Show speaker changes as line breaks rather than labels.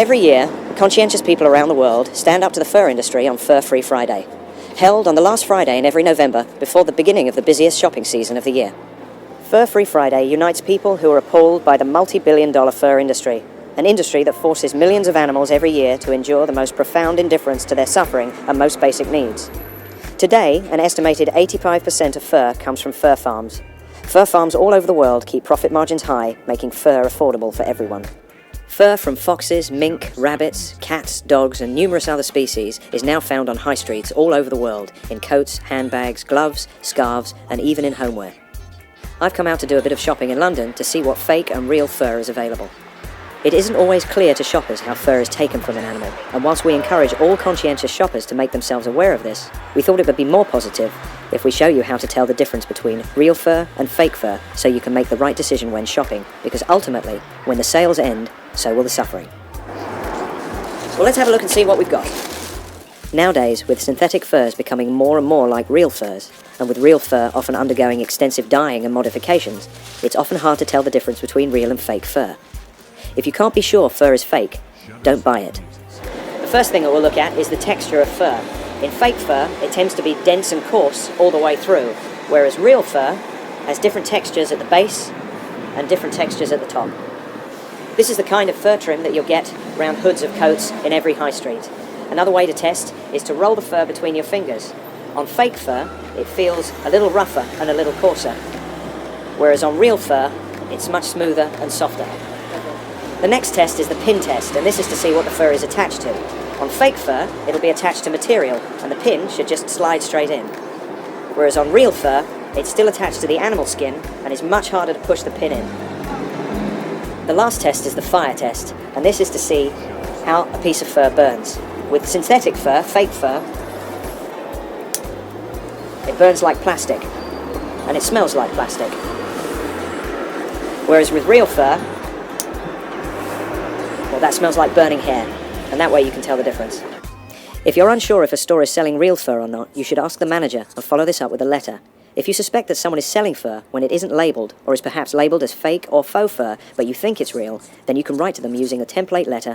Every year, conscientious people around the world stand up to the fur industry on Fur-Free Friday, held on the last Friday in every November before the beginning of the busiest shopping season of the year. Fur-Free Friday unites people who are appalled by the multi-billion-dollar fur industry, an industry that forces millions of animals every year to endure the most profound indifference to their suffering and most basic needs. Today, an estimated 85% of fur comes from fur farms. Fur farms all over the world keep profit margins high, making fur affordable for everyone. Fur from foxes, mink, rabbits, cats, dogs, and numerous other species is now found on high streets all over the world, in coats, handbags, gloves, scarves, and even in homeware. I've come out to do a bit of shopping in London to see what fake and real fur is available. It isn't always clear to shoppers how fur is taken from an animal, and whilst we encourage all conscientious shoppers to make themselves aware of this, we thought it would be more positive if we show you how to tell the difference between real fur and fake fur so you can make the right decision when shopping, because ultimately, when the sales end, so will the suffering. Well, let's have a look and see what we've got. Nowadays, with synthetic furs becoming more and more like real furs, and with real fur often undergoing extensive dyeing and modifications, it's often hard to tell the difference between real and fake fur. If you can't be sure fur is fake, don't buy it. The first thing that we'll look at is the texture of fur. In fake fur, it tends to be dense and coarse all the way through, whereas real fur has different textures at the base and different textures at the top. This is the kind of fur trim that you'll get around hoods of coats in every high street. Another way to test is to roll the fur between your fingers. On fake fur, it feels a little rougher and a little coarser, whereas on real fur, it's much smoother and softer. The next test is the pin test, and this is to see what the fur is attached to. On fake fur, it'll be attached to material, and the pin should just slide straight in. Whereas on real fur, it's still attached to the animal skin, and is much harder to push the pin in. The last test is the fire test, and this is to see how a piece of fur burns. With synthetic fur, fake fur, it burns like plastic, and it smells like plastic. Whereas with real fur, well, that smells like burning hair, and that way you can tell the difference. If you're unsure if a store is selling real fur or not, you should ask the manager and follow this up with a letter. If you suspect that someone is selling fur when it isn't labelled, or is perhaps labelled as fake or faux fur, but you think it's real, then you can write to them using a template letter